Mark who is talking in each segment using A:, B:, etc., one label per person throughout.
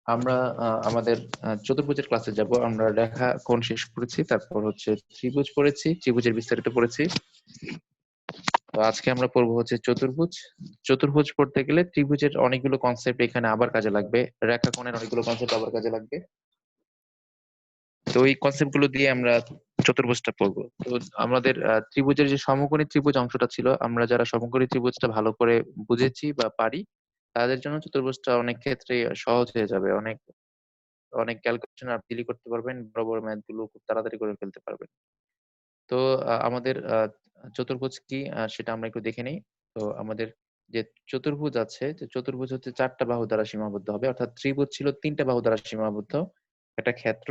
A: আমরা আমাদের চতুর্ভুজের ক্লাসে যাব। আমরা রেখা কোণ শেষ করেছি। তারপর হচ্ছে ত্রিভুজ পড়েছি, ত্রিভুজের বিস্তারিত পড়েছি। তো আজকে আমরা পড়বো হচ্ছে চতুর্ভুজ। চতুর্ভুজ পড়তে গেলে ত্রিভুজের অনেকগুলো কনসেপ্ট এখানে আবার কাজে লাগবে। রেখা কোণের অনেকগুলো কনসেপ্ট আবার কাজে লাগবে। তো এই কনসেপ্ট গুলো দিয়ে আমরা চতুর্ভুজটা পড়বো। তো আমাদের ত্রিভুজের যে সমকোণী ত্রিভুজ অংশটা ছিল, আমরা যারা সমকোণী ত্রিভুজটা ভালো করে বুঝেছি বা পারি, তাদের জন্য চতুর্ভুজটা অনেক ক্ষেত্রে সহজ হয়ে যাবে। অনেক অনেক ক্যালকুলেশন আপনি ইজিলি করতে পারবেন। বড়, বড় ম্যাথ গুলো খুব তাড়াতাড়ি করে ফেলতে পারবেন। তো আমাদের চতুর্ভুজ কি সেটা আমরা একটু দেখে নেই। তো আমাদের যে চতুর্ভুজ আছে, যে চতুর্ভুজ হচ্ছে ৪ টা বাহু দ্বারা সীমাবদ্ধ হবে। অর্থাৎ ত্রিভুজ ছিল ৩ টা বাহু দ্বারা সীমাবদ্ধ একটা ক্ষেত্র।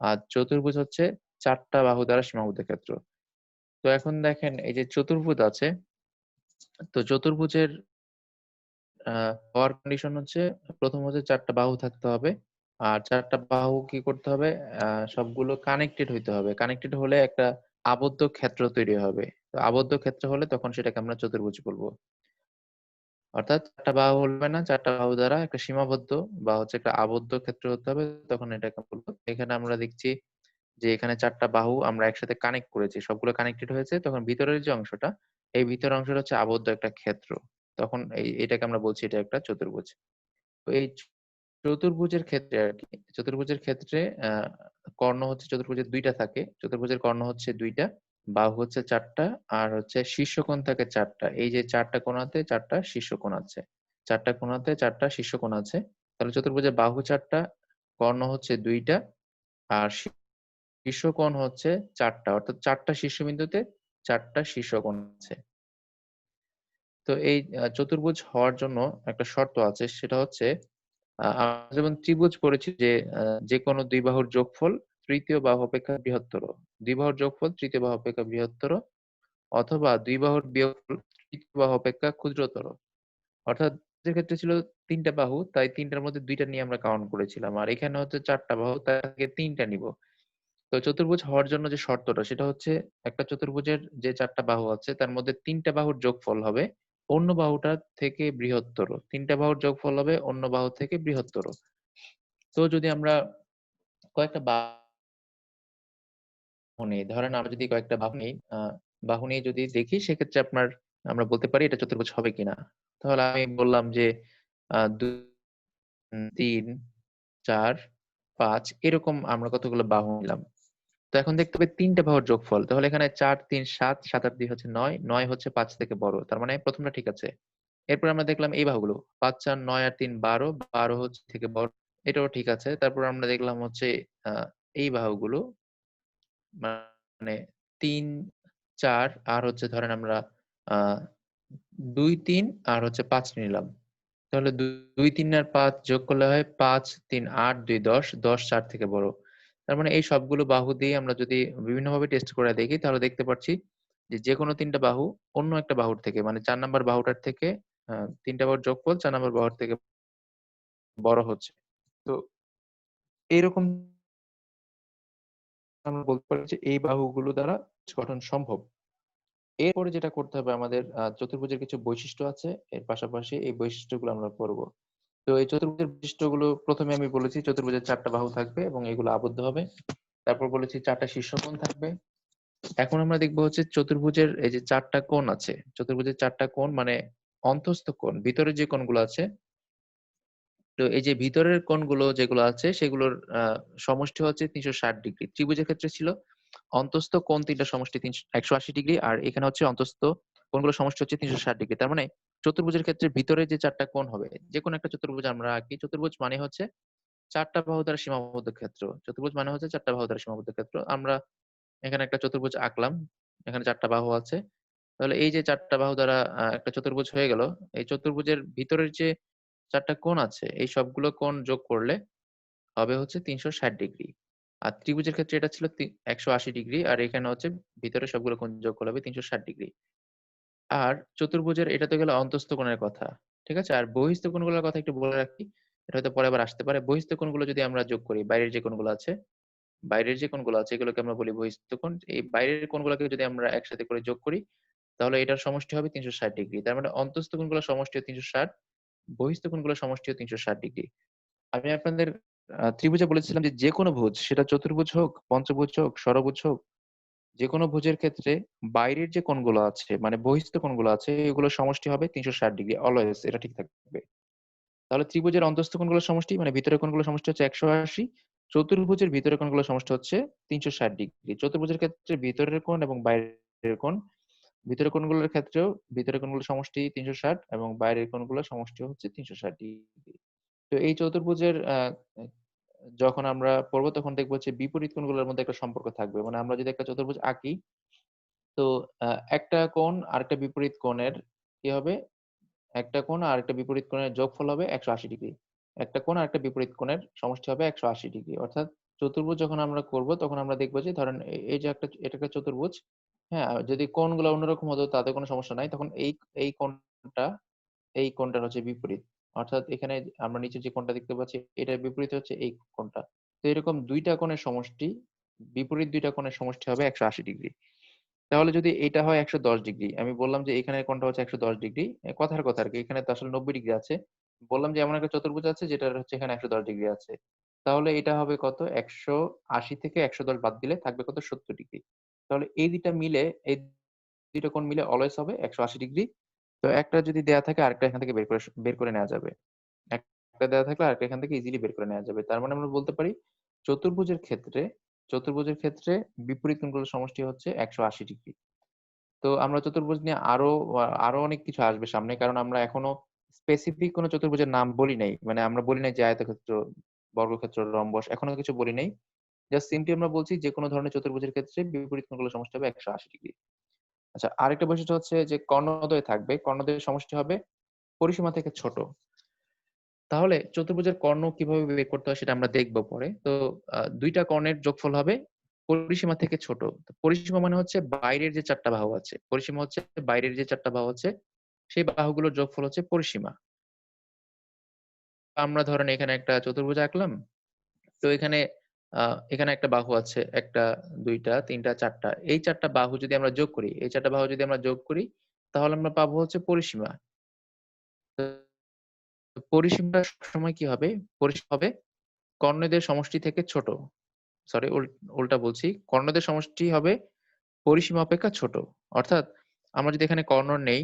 A: আর চতুর্ভুজ হচ্ছে ৪ টা বাহু দ্বারা সীমাবদ্ধ ক্ষেত্র। তো এখন দেখেন এই যে চতুর্ভুজ আছে, তো চতুর্ভুজের হওয়ার কন্ডিশন হচ্ছে, প্রথম হচ্ছে ৪ টা বাহু থাকতে হবে। আর ৪ টা বাহু কি করতে হবে? সবগুলো কানেক্টেড হইতে হবে। কানেক্টেড হলে একটা আবদ্ধ ক্ষেত্র তৈরি হবে। তো আবদ্ধ ক্ষেত্র হলে তখন সেটাকে আমরা চতুর্ভুজ বলবো। অর্থাৎ ৪ টা বাহু হবে না, ৪ টা বাহু দ্বারা একটা সীমাবদ্ধ বা হচ্ছে একটা আবদ্ধ ক্ষেত্র হতে হবে, তখন এটাকে বলবো। এখানে আমরা দেখছি যে এখানে ৪ টা বাহু আমরা একসাথে কানেক্ট করেছি। সবগুলো কানেক্টেড হয়েছে। তখন ভিতরের যে অংশটা, এই ভিতরের অংশটা হচ্ছে আবদ্ধ একটা ক্ষেত্র। তখন এটাকে আমরা বলছি এটা একটা চতুর্ভুজ। তো এই চতুর্ভুজের ক্ষেত্রে আরকি, চতুর্ভুজের ক্ষেত্রে কর্ণ হচ্ছে চতুর্ভুজের ২ টা থাকে। চতুর্ভুজের কর্ণ হচ্ছে ২ টা, বাহু হচ্ছে ৪ টা, আর হচ্ছে শীর্ষকোণ থাকে ৪ টা। এই যে ৪ টা কোণাতে ৪ টা শীর্ষকোণ আছে। ৪ টা কোণাতে ৪ টা শীর্ষকোণ আছে। তাহলে চতুর্ভুজের বাহু ৪ টা, কর্ণ হচ্ছে ২ টা, আর শীর্ষকোণ হচ্ছে ৪ টা। অর্থাৎ ৪ টা শীর্ষবিন্দুতে ৪ টা শীর্ষকোণ আছে। তো এই চতুর্ভুজ হওয়ার জন্য একটা শর্ত আছে, সেটা হচ্ছে আমরা যেমন ত্রিভুজ পড়েছি যে যেকোনো ২ বাহুর যোগফল তৃতীয় বাহু অপেক্ষা বৃহত্তর। ২ বাহুর যোগফল তৃতীয় বাহু অপেক্ষা বৃহত্তর, অথবা ২ বাহুর বিয়োগফল তৃতীয় বাহু অপেক্ষা ক্ষুদ্রতর। অর্থাৎ যে ক্ষেত্রে ছিল ৩ টা বাহু, তাই ৩ টার মধ্যে ২ টা নিয়ে আমরা কাউন্ট করেছিলাম। আর এখানে হচ্ছে ৪ টা বাহু, তার থেকে ৩ টা নিব। তো চতুর্ভুজ হওয়ার জন্য যে শর্তটা, সেটা হচ্ছে একটা চতুর্ভুজের যে ৪ টা বাহু আছে তার মধ্যে ৩ টা বাহুর যোগফল হবে অন্য বাহুটার থেকে বৃহত্তর। ৩ টা বাহুর যোগফল হবে অন্য বাহু থেকে বৃহত্তর। তো যদি আমরা কয়েকটা বাহু নেই, ধরেন আমরা যদি কয়েকটা বাহু নেই, বাহু নিয়ে যদি দেখি, সেক্ষেত্রে আমরা বলতে পারি এটা চতুর্ভুজ হবে কিনা। তাহলে আমি বললাম যে ২, ৩, ৪, ৫ এরকম আমরা কতগুলো বাহু নিলাম। তো এখন দেখতে হবে ৩ টা বাহুর যোগফল। তাহলে এখানে ৪, ৩, ৭, ৭ আর ২ হচ্ছে ৯, ৯ হচ্ছে ৫ থেকে বড়। তার মানে ১ম টা ঠিক আছে। এরপর আমরা দেখলাম এই বাহুগুলো ৫, ৪, ৯ আর ৩ ১২, ১২ হচ্ছে থেকে বড়। এটাও ঠিক আছে। তারপর আমরা দেখলাম হচ্ছে আ এই বাহুগুলো, মানে ৩, ৪ আর হচ্ছে ধরেন আমরা আ ২, ৩ আর হচ্ছে ৫ নিলাম। তাহলে ২, ৩ আর ৫ যোগ করলে হয় ৫, ৩, ৮, ২, ১০, ১০ ৪ থেকে বড়। তার মানে এই সবগুলো বাহু দিয়ে আমরা যদি বিভিন্নভাবে টেস্ট করে দেখি, তাহলে দেখতে পাচ্ছি যে যেকোনো ৩ টা বাহু অন্য একটা বাহুর থেকে, মানে ৪ নাম্বার বাহুটার থেকে ৩ টা বাহুর যোগফল ৪ নাম্বার বাহুর থেকে বড় হচ্ছে। তো এইরকম আমরা বলতে পারি যে এই বাহুগুলো দ্বারা গঠন সম্ভব। এরপরে যেটা করতে হবে আমাদের, চতুর্ভুজের কিছু বৈশিষ্ট্য আছে। এর পাশাপাশি এই বৈশিষ্ট্যগুলো আমরা পড়ব। তো এই চতুর্ভুজের বৈশিষ্ট্যগুলো ১ম এ আমি বলেছি চতুর্ভুজের ৪ টা বাহু থাকবে এবং এগুলো আবদ্ধ হবে। তারপর বলেছি ৪ টা শীর্ষকোণ থাকবে। এখন আমরা দেখব হচ্ছে চতুর্ভুজের এই যে ৪ টা কোণ আছে। চতুর্ভুজের ৪ টা কোণ মানে অন্তঃস্থ কোণ, ভিতরে যে কোণগুলো আছে। তো এই যে ভিতরের কোণগুলো যেগুলো আছে, সেগুলোর সমষ্টি হচ্ছে ৩৬০ ডিগ্রি। ত্রিভুজের ক্ষেত্রে ছিল অন্তঃস্থ কোণ ৩ টার সমষ্টি ১৮০ ডিগ্রি, আর এখানে হচ্ছে অন্তঃস্থ কোণগুলোর সমষ্টি হচ্ছে ৩৬০ ডিগ্রি। তার মানে চতুর্ভুজের ক্ষেত্রে ভিতরে যে ৪ টা কোণ হবে, যেকোনো একটা চতুর্ভুজ আমরা আঁকি। চতুর্ভুজ মানে হচ্ছে ৪ টা বাহু দ্বারা সীমাবদ্ধ ক্ষেত্র। চতুর্ভুজ মানে হচ্ছে ৪ টা বাহু দ্বারা সীমাবদ্ধ ক্ষেত্র। আমরা এখানে একটা চতুর্ভুজ আঁকলাম। এখানে ৪ টা বাহু আছে। তাহলে এই যে ৪ টা বাহু দ্বারা একটা চতুর্ভুজ হয়ে গেল। এই চতুর্ভুজের ভিতরের যে ৪ টা কোণ আছে, এই সবগুলো কোণ যোগ করলে হবে হচ্ছে ৩৬০ ডিগ্রি। আর ত্রিভুজের ক্ষেত্রে এটা ছিল ১৮০ ডিগ্রি। আর এখানে হচ্ছে ভিতরে সবগুলো কোণ যোগ করলে হবে ৩৬০ ডিগ্রি। আর চতুর্ভুজের এটা তো গেল অন্তঃস্থ কোণের কথা। ঠিক আছে? আর বহিঃস্থ কোণগুলোর কথা একটু বলে রাখি। এটা হয়তো পরে আবার আসতে পারে। বহিঃস্থ কোণগুলো যদি আমরা যোগ করি, বাইরের যে কোণগুলো আছে, বাইরের যে কোণগুলো আছে এগুলোকে আমরা বলি বহিঃস্থ কোণ। এই বাইরের কোণগুলোকে যদি আমরা একসাথে করে যোগ করি, তাহলে এটার সমষ্টি হবে ৩৬০ ডিগ্রি। তার মানে অন্তঃস্থ কোণগুলোর সমষ্টি ৩৬০, বহিস্থ কোণগুলোর সমষ্টিও ৩৬০ ডিগ্রি। আমি আপনাদের ত্রিভুজে বলেছিলাম যে যেকোনো ভুজ সেটা চতুর্ভুজ হোক, পঞ্চভুজ হোক, ষড়ভুজ হোক, যেকোনো ভুজের ক্ষেত্রে বাইরের যে কোণগুলো আছে মানে বহিস্থ কোণগুলো আছে এগুলোর সমষ্টি হবে ৩৬০ ডিগ্রি অলওয়েজ এটা ঠিক থাকবে। তাহলে ত্রিভুজের অন্তঃস্থ কোণগুলোর সমষ্টি মানে ভিতরের কোণগুলোর সমষ্টি হচ্ছে ১৮০, চতুর্ভুজের ভিতরের কোণগুলোর সমষ্টি হচ্ছে ৩৬০ ডিগ্রি। চতুর্ভুজের ক্ষেত্রে ভিতরের কোণ এবং বাইরের কোণ, ভিতরের কোণগুলোর ক্ষেত্রেও ভিতরের কোণগুলোর সমষ্টি ৩৬০ এবং বাইরের কোণগুলোর সমষ্টি হচ্ছে ৩৬০ ডিগ্রি। তো এই চতুর্ভুজের যখন আমরা পড়বো তখন দেখবো হচ্ছে বিপরীত কোণগুলোর মধ্যে একটা সম্পর্ক থাকবে। মানে আমরা যদি একটা চতুর্ভুজ আঁকি তো আ একটা কোণ আরেকটা বিপরীত কোণের কি হবে? একটা কোণ আর একটা বিপরীত কোণের যোগফল হবে ১৮০ ডিগ্রি। একটা কোণ আরেকটা বিপরীত কোণের সমষ্টি হবে ১৮০ ডিগ্রি। অর্থাৎ চতুর্ভুজ যখন আমরা করব তখন আমরা দেখব যে ধরেন এই যে এটা একটা চতুর্ভুজ, হ্যাঁ? যদি কোণগুলো অন্যরকম হতো তাতে কোনো সমস্যা নাই। তখন এই কোণটা এই কোণটার হচ্ছে বিপরীত। অর্থাৎ এখানে আমরা নিচে যে কোণটা দেখতে পাচ্ছি এটার বিপরীত হচ্ছে এই কোণটা। তো এরকম ২ টা কোণের সমষ্টি, বিপরীত ২ টা কোণের সমষ্টি হবে ১৮০ ডিগ্রি। তাহলে যদি এটা হয় ১১০ ডিগ্রি, আমি বললাম যে এখানের কোণটা হচ্ছে ১১০ ডিগ্রি। কথার কথা আরকি। এখানে তো আসলে ৯০ ডিগ্রি আছে। বললাম যে এমন একটা চতুর্ভুজ আছে যেটার হচ্ছে এখানে ১১০ ডিগ্রি আছে। তাহলে এটা হবে কত? ১৮০ থেকে ১১০ বাদ দিলে থাকবে কত? ৭০ ডিগ্রি। তাহলে এই ২ টা মিলে এই ২ টা কোণ মিলে অলওয়েজ হবে ১৮০ ডিগ্রি। তো একটা যদি দেয়া থাকে আরেকটা এখান থেকে বের করে নেয়া যাবে। একটা দেয়া থাকলে আরেকটা এখান থেকে ইজিলি বের করে নেয়া যাবে। তার মানে আমরা বলতে পারি চতুর্ভুজের ক্ষেত্রে চতুর্ভুজের ক্ষেত্রে বিপরীত কোণগুলোর সমষ্টি হচ্ছে ১৮০ ডিগ্রি। তো আমরা চতুর্ভুজ নিয়ে আরো অনেক কিছু আসবে সামনে। কারণ আমরা এখনো স্পেসিফিক কোন চতুর্ভুজের নাম বলি নাই। মানে আমরা বলি নাই যে আয়তক্ষেত্র, বর্গক্ষেত্র, রম্বস এখনো কিছু বলি নাই। জাস্ট সিম্পলি আমরা বলছি যেকোনো ধরনের চতুর্ভুজের ক্ষেত্রে বিপরীত কোণগুলোর সমষ্টি হবে ১৮০ ডিগ্রি। আচ্ছা আরেকটা বৈশিষ্ট্য হচ্ছে যে কর্ণদ্বয় থাকবে। কর্ণদ্বয়ের সমষ্টি হবে পরিসীমা থেকে ছোট। তাহলে চতুর্ভুজের কর্ণ কিভাবে বের করতে হয় সেটা আমরা দেখব পরে। তো ২ টা কর্ণের যোগফল হবে পরিসীমা থেকে ছোট। তো পরিসীমা মানে হচ্ছে বাইরের যে ৪ টা বাহু আছে। পরিসীমা হচ্ছে বাইরের যে ৪ টা বাহু আছে, সেই বাহুগুলোর যোগফল হচ্ছে পরিসীমা। আমরা ধরেন এখানে একটা চতুর্ভুজ আঁকলাম। তো আ এখানে একটা বাহু আছে। ১ টা, ২ টা, ৩ টা, ৪ টা। এই ৪ টা বাহু যদি আমরা যোগ করি, এই ৪ টা বাহু যদি আমরা যোগ করি, তাহলে আমরা পাবো হচ্ছে পরিসীমা। তো পরিসীমা সবসময় কি হবে? পরিসীমা হবে কর্ণদের সমষ্টি থেকে ছোট। সরি উল্টা বলছি। কর্ণদের সমষ্টি হবে পরিসীমা অপেক্ষা ছোট। অর্থাৎ আমরা যদি এখানে কর্ণ নেই,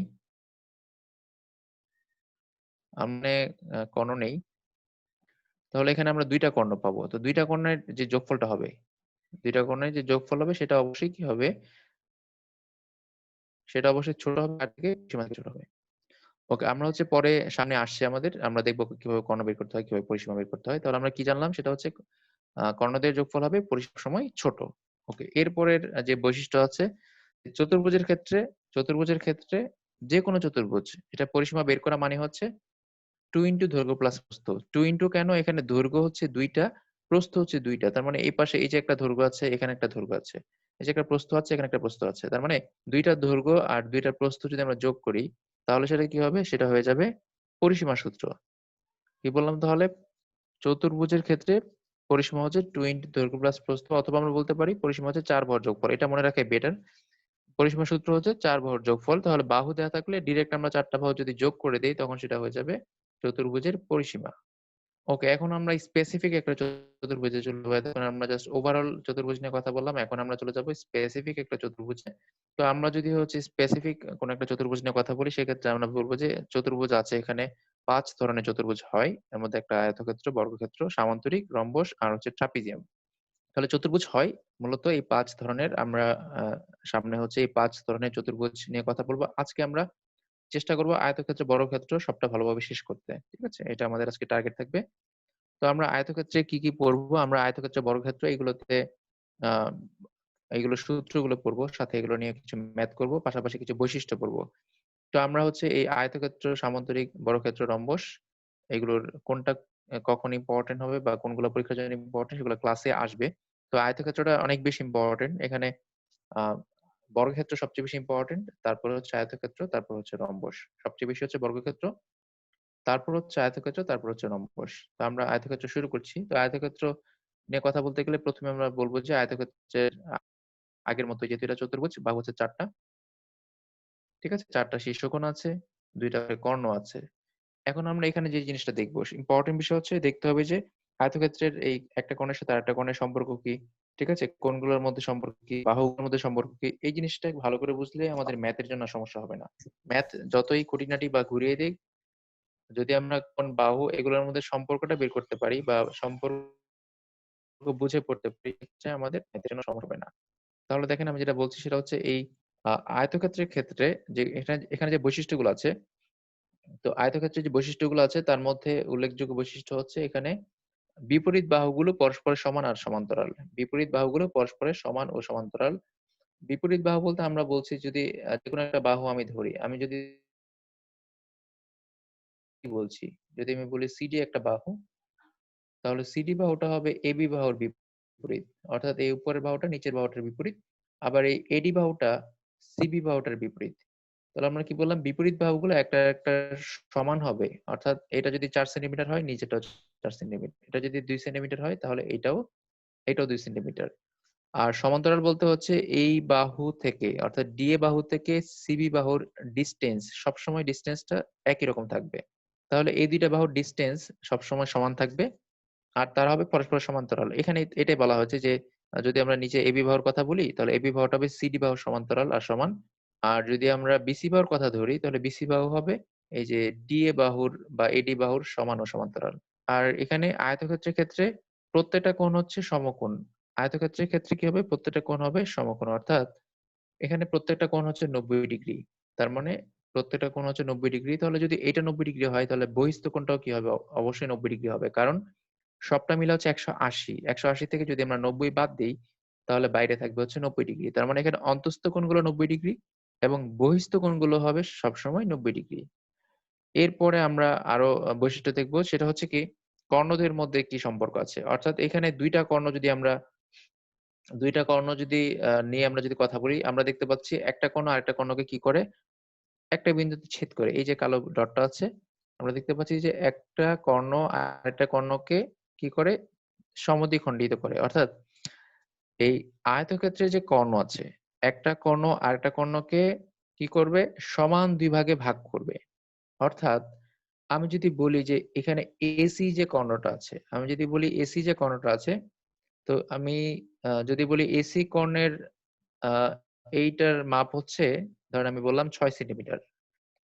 A: মানে কর্ণ নেই, তাহলে এখানে আমরা ২ টা কর্ণ পাবো। তো ২ টা কর্ণের যে যোগফলটা হবে, ২ টা কর্ণের যে যোগফল হবে সেটা অবশ্যই কি হবে? সেটা অবশ্যই ছোট হবে তার থেকে পরিসীমা থেকে ছোট হবে। ওকে আমরা হচ্ছে পরে সামনে আসছে আমাদের। আমরা দেখব কিভাবে কর্ণ বের করতে হয়, কিভাবে পরিসীমা বের করতে হয়। তাহলে আমরা কি জানলাম? সেটা হচ্ছে কর্ণদের যোগফল হবে পরিসীমার সময় ছোট। ওকে এরপরের যে বৈশিষ্ট্য আছে চতুর্ভুজের ক্ষেত্রে চতুর্ভুজের ক্ষেত্রে যেকোনো চতুর্ভুজ এটা পরিসীমা বের করা মানে হচ্ছে 2 ইনটু দৈর্ঘ্য প্লাস প্রস্থ। 2 ইনটু কেন? এখানে দৈর্ঘ্য হচ্ছে ২ টা, প্রস্থ হচ্ছে ২ টা। তার মানে এই পাশে এই যে একটা দৈর্ঘ্য আছে, এখানে একটা দৈর্ঘ্য আছে। এই যে একটা প্রস্থ আছে, এখানে একটা প্রস্থ আছে। তার মানে ২ টা দৈর্ঘ্য আর ২ টা প্রস্থ যদি আমরা যোগ করি, তাহলে সেটা কি হবে? সেটা হয়ে যাবে পরিসীমা সূত্র। কি বললাম তাহলে? চতুর্ভুজের ক্ষেত্রে পরিসীমা হচ্ছে 2 ইনটু দৈর্ঘ্য প্লাস প্রস্থ অথবা আমরা বলতে পারি পরিসীমা হচ্ছে ৪ ভর যোগফল। এটা মনে রাখাই বেটার। পরিসীমা সূত্র হচ্ছে ৪ বাহুর যোগফল। তাহলে বাহু দেয়া থাকলে ডিরেক্ট আমরা ৪ টা বাহু যদি যোগ করে দেই তখন সেটা হয়ে যাবে চতুর্ভুজের পরিসীমা। ওকে, এখন আমরা স্পেসিফিক একটা চতুর্ভুজে চলে যাবো। এতক্ষণ আমরা জাস্ট ওভারঅল চতুর্ভুজ নিয়ে কথা বললাম। এখন আমরা চলে যাবো স্পেসিফিক একটা চতুর্ভুজে। তো আমরা যদি হচ্ছে স্পেসিফিক কোন একটা চতুর্ভুজ নিয়ে কথা বলি, সেক্ষেত্রে আমরা বলব যে চতুর্ভুজ আছে এখানে ৫ ধরনের চতুর্ভুজ হয়। এর মধ্যে একটা আয়তক্ষেত্র, বর্গক্ষেত্র, সামান্তরিক, রম্বস আর হচ্ছে ট্রাপিজিয়াম। তাহলে চতুর্ভুজ হয় মূলত এই ৫ ধরনের। আমরা আ সামনে হচ্ছে এই ৫ ধরনের চতুর্ভুজ নিয়ে কথা বলব। আজকে আমরা চেষ্টা করব আয়তক্ষেত্র, বর্গক্ষেত্র সবটা ভালোভাবে শেষ করতে। ঠিক আছে? এটা আমাদের আজকে টার্গেট থাকবে। তো আমরা আয়তক্ষেত্রে কি পড়বো? আমরা আয়তক্ষেত্র, বর্গক্ষেত্র এগুলোতে আ এগুলোর সূত্রগুলো পড়বো। সাথে এগুলো নিয়ে কিছু ম্যাথ করব। পাশাপাশি কিছু বৈশিষ্ট্য পড়বো। তো আমরা হচ্ছে এই আয়তক্ষেত্র, সামান্তরিক, বর্গক্ষেত্র, রম্বস এগুলোর কোনটা কখন ইম্পোর্টেন্ট হবে বা কোনগুলো পরীক্ষার জন্য ইম্পোর্টেন্ট সেগুলো ক্লাসে আসবে। তো আয়তক্ষেত্রটা অনেক বেশি ইম্পোর্টেন্ট। এখানে আ বর্গক্ষেত্র সবচেয়ে বেশি ইম্পোর্টেন্ট। তারপরে হচ্ছে আয়তক্ষেত্র, তারপর হচ্ছে রম্বস। সবচেয়ে বেশি হচ্ছে বর্গক্ষেত্র, তারপর হচ্ছে আয়তক্ষেত্র, তারপর হচ্ছে রম্বস। তো আমরা আয়তক্ষেত্র শুরু করছি। তো আয়তক্ষেত্র নিয়ে কথা বলতে গেলে ১ম এ আমরা বলব যে আয়তক্ষেত্রের আগের মতো যেহেতু এটা চতুর্ভুজ, বাহু হচ্ছে ৪ টা। ঠিক আছে? ৪ টা শীর্ষকোণ আছে, ২ টা করে কর্ণ আছে। এখন আমরা এখানে যে জিনিসটা দেখবো, ইম্পর্টেন্ট বিষয় হচ্ছে দেখতে হবে যে আয়তক্ষেত্রের এই একটা কোণের সাথে আরেকটা কোণের সম্পর্ক কি? ঠিক আছে? কোণগুলোর মধ্যে সম্পর্ক কি? বাহুগুলোর মধ্যে সম্পর্ক কি? এই জিনিসটা ভালো করে বুঝলে আমাদের ম্যাথের জন্য আর সমস্যা হবে না। ম্যাথ যতই খুঁটিনাটি বা ঘুরিয়ে দিক, যদি আমরা কোণ, বাহু এগুলোর মধ্যে সম্পর্কটা বের করতে পারি বা সম্পর্ক বুঝে পড়তে পারি, হচ্ছে আমাদের ম্যাথের জন্য সমস্যা হবে না। তাহলে দেখেন আমি যেটা বলছি সেটা হচ্ছে এই আয়তক্ষেত্রের ক্ষেত্রে যে এখানে যে বৈশিষ্ট্যগুলো আছে, তো আয়তক্ষেত্রের যে বৈশিষ্ট্যগুলো আছে তার মধ্যে উল্লেখযোগ্য বৈশিষ্ট্য হচ্ছে এখানে বিপরীত বাহুগুলো পরস্পরের সমান আর সমান্তরাল। বিপরীত বাহুগুলো পরস্পরের সমান ও সমান্তরাল। বিপরীত বাহু বলতে আমরা বলছি যদি যেকোনো একটা বাহু আমি ধরি। আমি যদি বলছি, যদি আমি বলি সিডি একটা বাহু, তাহলে সিডি বাহুটা হবে এবি বাহুর বিপরীত। অর্থাৎ এই উপরের বাহুটা নিচের বাহুটার বিপরীত। আবার এই এডি বাহুটা সিবি বাহুটার বিপরীত। তাহলে আমরা কি বললাম? বিপরীত বাহুগুলো একটা সমান হবে। অর্থাৎ এটা যদি ৪ সেন্টিমিটার হয়, নিচেরটাও ৪ সেন্টিমিটার। এটা যদি ২ সেন্টিমিটার হয়, তাহলে এটাও ২ সেন্টিমিটার। আর সমান্তরাল বলতে হচ্ছে এই বাহু থেকে, অর্থাৎ ডিএ বাহু থেকে সিবি বাহুর ডিসটেন্স, সবসময় ডিসটেন্সটা একই রকম থাকবে। তাহলে এই ২ টা বাহুর ডিসটেন্স সবসময় সমান থাকবে। আর তারা হবে পরস্পর সমান্তরাল। এখানে এটাই বলা হয়েছে যে যদি আমরা নিচে এবি বাহুর কথা বলি, তাহলে এবি বাহুটা হবে সিডি বাহুর সমান্তরাল আর সমান। আর যদি আমরা বিসি বাহুর কথা ধরি, তাহলে বিসি বাহু হবে এই যে ডিএ বাহুর বা এডি বাহুর সমান ও সমান্তরাল। আর এখানে আয়তক্ষেত্রের ক্ষেত্রে প্রত্যেকটা কোণ হচ্ছে সমকোণ। আয়তক্ষেত্রের ক্ষেত্রে কি হবে? প্রত্যেকটা কোণ হবে সমকোণ। অর্থাৎ এখানে প্রত্যেকটা কোণ হচ্ছে ৯০ ডিগ্রি। তার মানে প্রত্যেকটা কোণ হচ্ছে ৯০ ডিগ্রি। তাহলে যদি এটা ৯০ ডিগ্রি হয়, তাহলে বহিস্থ কোণটাও কি হবে? অবশ্যই ৯০ ডিগ্রি হবে। কারণ সবটা মিলে হচ্ছে ১৮০। ১৮০ থেকে যদি আমরা ৯০ বাদ দেই, তাহলে বাইরে থাকবে হচ্ছে ৯০ ডিগ্রি। তার মানে এখানে অন্তঃস্থ কোণগুলো ৯০ ডিগ্রি এবং বহিস্থ কোণগুলো হবে সবসময় ৯০ ডিগ্রি। এরপরে আমরা আরো বৈশিষ্ট্য দেখব, সেটা হচ্ছে কি কর্ণদ্বয়ের মধ্যে কি সম্পর্ক আছে। অর্থাৎ এখানে ২ টা কর্ণ যদি নিয়ে আমরা যদি কথা বলি, আমরা দেখতে পাচ্ছি একটা কর্ণ আরেকটা কর্ণকে কি করে? একটা বিন্দুতে ছেদ করে। এই যে কালো ডটটা আছে, আমরা দেখতে পাচ্ছি যে একটা কর্ণ আরেকটা কর্ণকে কি করে? সমদ্বিখণ্ডিত করে। অর্থাৎ এই আয়তক্ষেত্রে যে কর্ণ আছে, একটা কর্ণ আরেকটা কর্ণকে কি করবে? সমান ২ ভাগে ভাগ করবে। অর্থাৎ আমি যদি বলি যে এখানে এসি যে কর্ণটা আছে, আমি যদি বলি এসি যে কর্ণটা আছে, তো আমি যদি বলি এসি কর্ণের আ এইটার মাপ হচ্ছে, ধরেন আমি বললাম ৬ সেন্টিমিটার।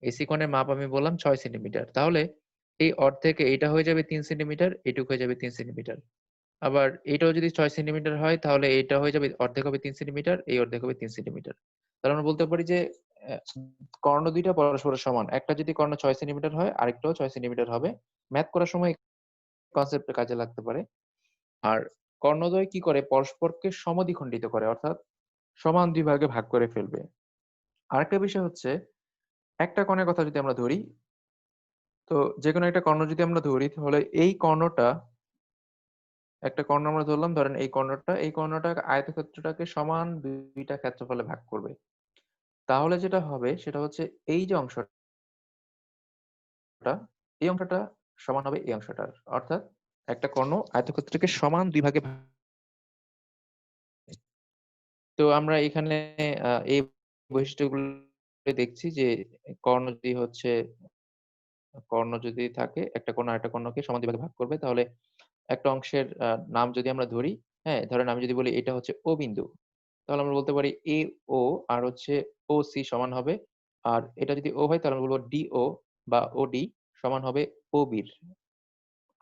A: এসি কোণের মাপ আমি বললাম ৬ সেন্টিমিটার। তাহলে এই অর্ধেকে এটা হয়ে যাবে ৩ সেন্টিমিটার, এটুক হয়ে যাবে ৩ সেন্টিমিটার। আবার এটাও যদি ৬ সেন্টিমিটার হয়, তাহলে এটা হয়ে যাবে অর্ধেক হবে ৩ সেন্টিমিটার, এই অর্ধেক হবে ৩ সেন্টিমিটার। তাহলে আমরা বলতে পারি যে অ্যা কর্ণ ২ টা পরস্পরের সমান। একটা যদি কর্ণ ৬ সেন্টিমিটার হয়, আরেকটাও ৬ সেন্টিমিটার হবে। ম্যাথ করার সময় কনসেপ্টটা কাজে লাগতে পারে। আর কর্ণদ্বয় কি করে? পরস্পরকে সমদ্বিখণ্ডিত করে। অর্থাৎ সমান ২ ভাগে ভাগ করে ফেলবে। আরেকটা বিষয় হচ্ছে, একটা কর্ণের কথা যদি আমরা ধরি, তো যেকোনো একটা কর্ণ যদি আমরা ধরি, তাহলে এই কর্ণটা, একটা কর্ণ আমরা ধরলাম, ধরেন এই কর্ণটা আয়তক্ষেত্রটাকে সমান ২ টা ক্ষেত্রফলে ভাগ করবে। তাহলে যেটা হবে সেটা হচ্ছে এই যে অংশটা, এই অংশটা সমান হবে এই অংশটার। অর্থাৎ একটা কর্ণ আয়তক্ষেত্রকে সমান ২ ভাগে ভাগ। তো আমরা এখানে এই বৈশিষ্ট্যগুলো দেখছি যে কর্ণ যদি থাকে, একটা কর্ণ আরেকটা কর্ণকে সমান ২ ভাগে ভাগ করবে। তাহলে একটা অংশের নাম যদি আমরা ধরি, হ্যাঁ? ধরেন আমি যদি বলি এটা হচ্ছে O বিন্দু। তাহলে আমরা বলতে পারি AO আর হচ্ছে OC সমান হবে। আর এটা যদি O হয় তাহলে আমরা বলব DO বা OD সমান হবে OB র।